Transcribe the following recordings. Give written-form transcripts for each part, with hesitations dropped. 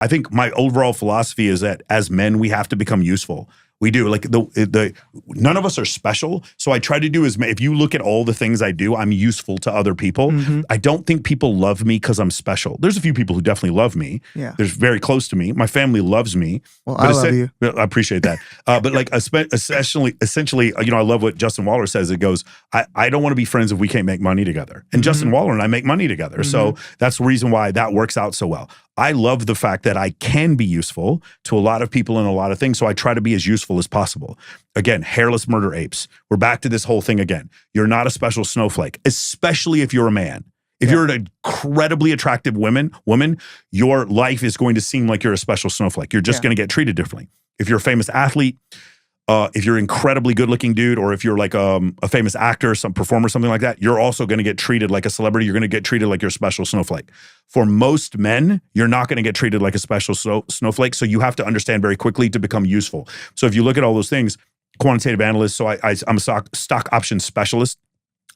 I think my overall philosophy is that as men, we have to become useful. We do. Like none of us are special. So I try to do if you look at all the things I do, I'm useful to other people. I don't think people love me because I'm special. There's a few people who definitely love me. Yeah. They're very close to me. My family loves me. Well, I love you. I appreciate that. But like essentially, I love what Justin Waller says. It goes, I don't want to be friends if we can't make money together. And Justin Waller and I make money together. So that's the reason why that works out so well. I love the fact that I can be useful to a lot of people and a lot of things. So I try to be as useful as possible. Again, hairless murder apes. We're back to this whole thing again. You're not a special snowflake, especially if you're a man. If you're an incredibly attractive woman, your life is going to seem like you're a special snowflake. You're just going to get treated differently. If you're a famous athlete, if you're an incredibly good-looking dude, or if you're like a famous actor, some performer, something like that, you're also going to get treated like a celebrity. You're going to get treated like you're a special snowflake. For most men, you're not going to get treated like a special snowflake. So you have to understand very quickly to become useful. So if you look at all those things, quantitative analyst. So I'm a stock options specialist.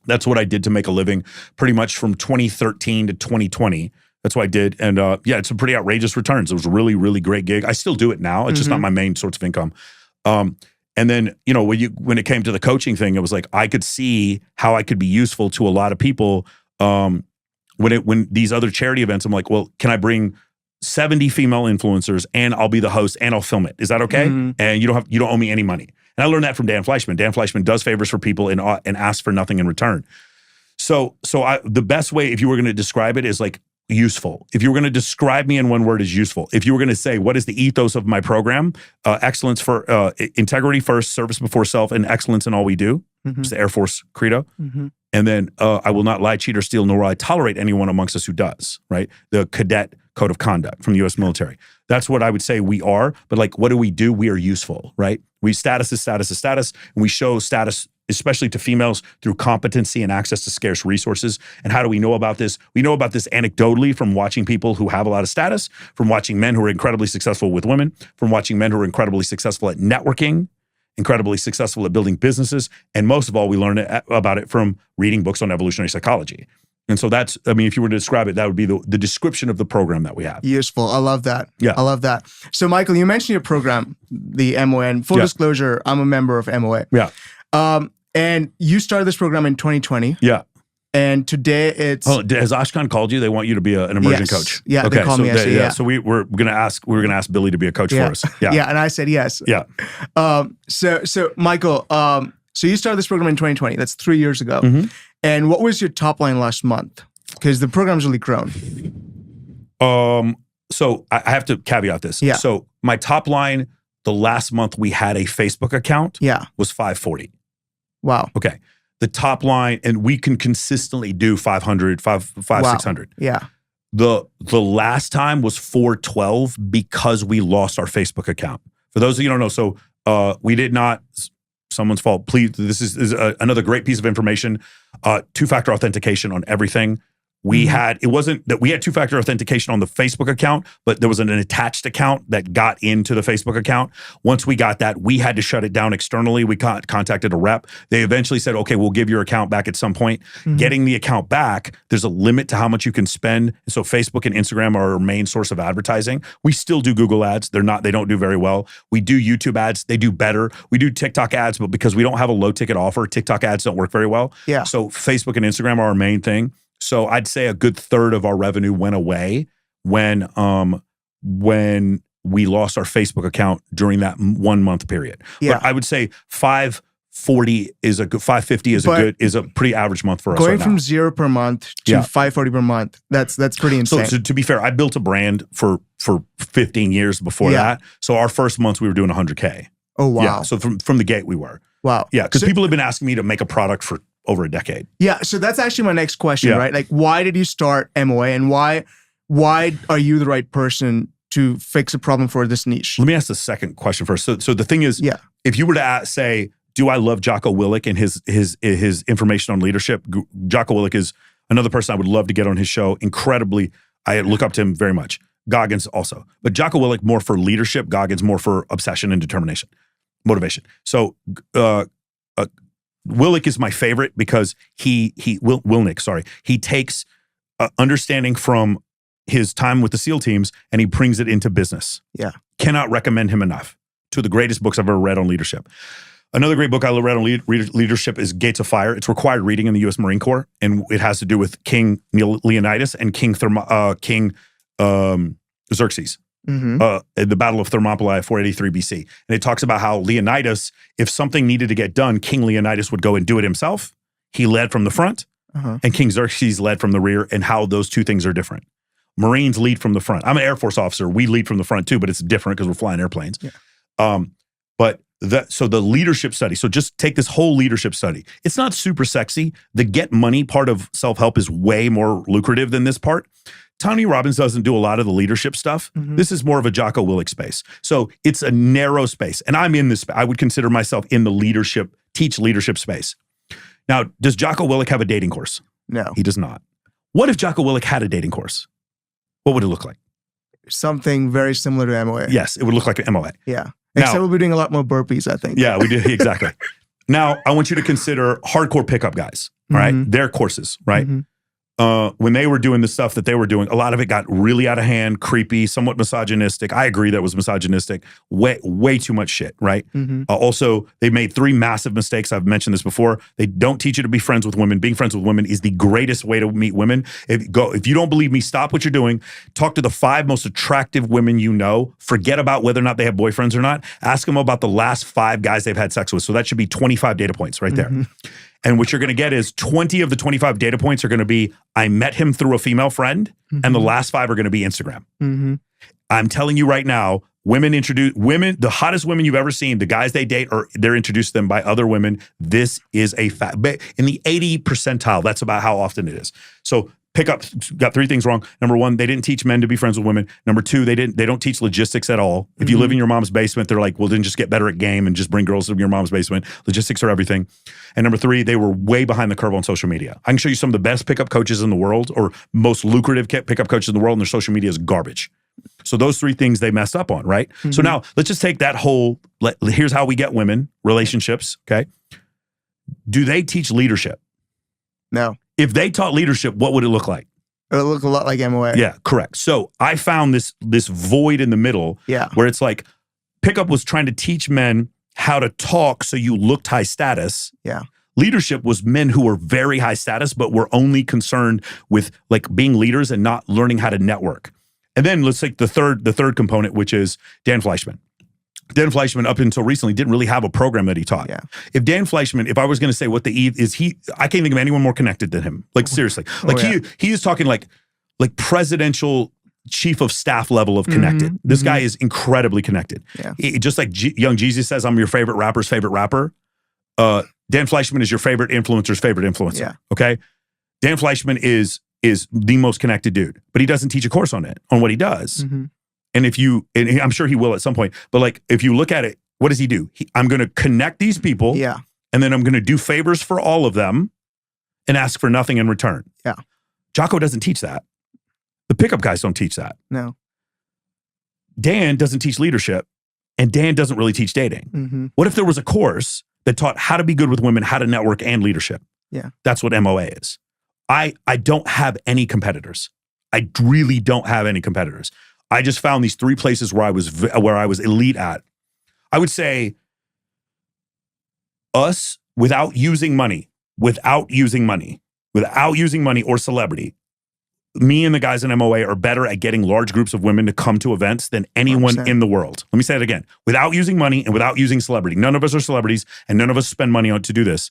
That's what I did to make a living, pretty much from 2013 to 2020. That's what I did. And it's some pretty outrageous returns. It was a really, really great gig. I still do it now. It's just not my main source of income. And then, when it came to the coaching thing, it was like, I could see how I could be useful to a lot of people. When these other charity events, I'm like, well, can I bring 70 female influencers and I'll be the host and I'll film it? Is that okay? And you don't owe me any money. And I learned that from Dan Fleshman. Dan Fleshman does favors for people and asks for nothing in return. So the best way, if you were going to describe it, is like useful. If you were going to describe me in one word, is useful. If you were going to say, what is the ethos of my program? Excellence for integrity first, service before self, and excellence in all we do. It's the Air Force credo. And then I will not lie, cheat, or steal, nor will I tolerate anyone amongst us who does, right? The cadet code of conduct from the U.S. military. That's what I would say we are. But like, what do? We are useful, right? Status is status is status. And we show status, especially to females, through competency and access to scarce resources. And how do we know about this? We know about this anecdotally from watching people who have a lot of status, from watching men who are incredibly successful with women, from watching men who are incredibly successful at networking, incredibly successful at building businesses. And most of all, we learn about it from reading books on evolutionary psychology. And so that's, if you were to describe it, that would be the description of the program that we have. Useful. I love that. Yeah. I love that. So Michael, you mentioned your program, the MON. Full disclosure, I'm a member of MOA. Yeah. And you started this program in 2020. Yeah. And today it's... Oh, has Ashkan called you? They want you to be an emerging coach. Yeah, okay, they called me yesterday. Yeah. So we were going to ask Billy to be a coach for us. Yeah. Yeah, and I said yes. Yeah. So Michael, so you started this program in 2020. That's 3 years ago. And what was your top line last month? Because the program's really grown. So I have to caveat this. Yeah. So my top line, the last month we had a Facebook account was 540. Wow. Okay. The top line, and we can consistently do 500, 600. Yeah. The last time was 412 because we lost our Facebook account. For those of you who don't know, so we did not, someone's fault. Please, this is another great piece of information. Two-factor authentication on everything. We had, it wasn't that we had two-factor authentication on the Facebook account, but there was an attached account that got into the Facebook account. Once we got that, we had to shut it down externally. We contacted a rep. They eventually said, okay, we'll give your account back at some point. Getting the account back, there's a limit to how much you can spend. So Facebook and Instagram are our main source of advertising. We still do Google ads. They don't do very well. We do YouTube ads. They do better. We do TikTok ads, but because we don't have a low ticket offer, TikTok ads don't work very well. Yeah. So Facebook and Instagram are our main thing. So I'd say a good third of our revenue went away when we lost our Facebook account during that 1 month period. Yeah. But I would say 540 is a good, 550 is a pretty average month for us. Going right from now. 0 per month to 540 per month, that's pretty insane. So to be fair, I built a brand for 15 years before that. So our first months we were doing 100K. Oh wow. Yeah. So from the gate we were. Wow. Yeah. Because people have been asking me to make a product for over a decade. Yeah, so that's actually my next question, right? Like, why did you start MOA, and why are you the right person to fix a problem for this niche? Let me ask the second question first. So the thing is, if you were to say, do I love Jocko Willink and his information on leadership? Jocko Willink is another person I would love to get on his show. Incredibly, I look up to him very much. Goggins also. But Jocko Willink more for leadership, Goggins more for obsession and determination, motivation. So Willink is my favorite because Willink, he takes understanding from his time with the SEAL teams and he brings it into business. Yeah. Cannot recommend him enough. Two of the greatest books I've ever read on leadership. Another great book I read on leadership is Gates of Fire. It's required reading in the U.S. Marine Corps, and it has to do with King Leonidas and King Xerxes. The Battle of Thermopylae, 483 BC. And it talks about how Leonidas, if something needed to get done, King Leonidas would go and do it himself. He led from the front, and King Xerxes led from the rear, and how those two things are different. Marines lead from the front. I'm an Air Force officer. We lead from the front too, but it's different because we're flying airplanes. Yeah. So the leadership study, so just take this whole leadership study. It's not super sexy. The get money part of self-help is way more lucrative than this part. Tony Robbins doesn't do a lot of the leadership stuff. This is more of a Jocko Willink space. So it's a narrow space. And I'm in this, I would consider myself in the teach leadership space. Now, does Jocko Willink have a dating course? No. He does not. What if Jocko Willink had a dating course? What would it look like? Something very similar to MOA. Yes, it would look like an MOA. Yeah. Except we'll be doing a lot more burpees, I think. Yeah, we do. Exactly. Now, I want you to consider hardcore pickup guys, all right? Their courses, right? When they were doing the stuff that they were doing, a lot of it got really out of hand, creepy, somewhat misogynistic. I agree that it was misogynistic. Way too much shit, right? Also, they made 3 massive mistakes. I've mentioned this before. They don't teach you to be friends with women. Being friends with women is the greatest way to meet women. If you don't believe me, stop what you're doing. Talk to the 5 most attractive women you know. Forget about whether or not they have boyfriends or not. Ask them about the last 5 guys they've had sex with. So that should be 25 data points right there. And what you're going to get is 20 of the 25 data points are going to be, I met him through a female friend, and the last 5 are going to be Instagram. I'm telling you right now, the hottest women you've ever seen, the guys they date, or they're introduced to them by other women. This is a fact. In the 80 percentile, that's about how often it is. So pickup got 3 things wrong. Number 1, they didn't teach men to be friends with women. Number 2, they don't teach logistics at all. If you live in your mom's basement, they're like, well, then just get better at game and just bring girls to your mom's basement. Logistics are everything. And number 3, they were way behind the curve on social media. I can show you some of the best pickup coaches in the world, or most lucrative pickup coaches in the world, and their social media is garbage. So those 3 things they messed up on, right? So now let's just take that here's how we get women, relationships, okay? Do they teach leadership? No. If they taught leadership, what would it look like? It would look a lot like MOA. Yeah, correct. So I found this void in the middle where it's like pickup was trying to teach men how to talk so you looked high status. Yeah. Leadership was men who were very high status, but were only concerned with like being leaders and not learning how to network. And then let's take the third component, which is Dan Fleshman. Dan Fleshman, up until recently, didn't really have a program that he taught. Yeah. if I was going to say what the E is, I can't think of anyone more connected than him. Like seriously, like he is talking like presidential chief of staff level of connected. This guy is incredibly connected. Yeah. Just like Young Jesus says, I'm your favorite rapper's favorite rapper. Dan Fleshman is your favorite influencer's favorite influencer. Yeah. Okay. Dan Fleshman is the most connected dude, but he doesn't teach a course on what he does. And and I'm sure he will at some point, but like, if you look at it, what does he do? I'm going to connect these people. Yeah. And then I'm going to do favors for all of them and ask for nothing in return. Yeah. Jocko doesn't teach that. The pickup guys don't teach that. No. Dan doesn't teach leadership, and Dan doesn't really teach dating. What if there was a course that taught how to be good with women, how to network, and leadership? Yeah. That's what MOA is. I don't have any competitors. I really don't have any competitors. I just found these 3 places where I was elite at. I would say us without using money or celebrity. Me and the guys in MOA are better at getting large groups of women to come to events than anyone 100%. in the world. Let me say it again. Without using money and without using celebrity. None of us are celebrities, and none of us spend money to do this.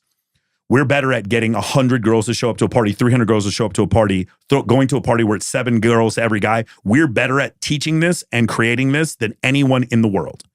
We're better at getting 100 girls to show up to a party, 300 girls to show up to a party, going to a party where it's 7 girls to every guy. We're better at teaching this and creating this than anyone in the world.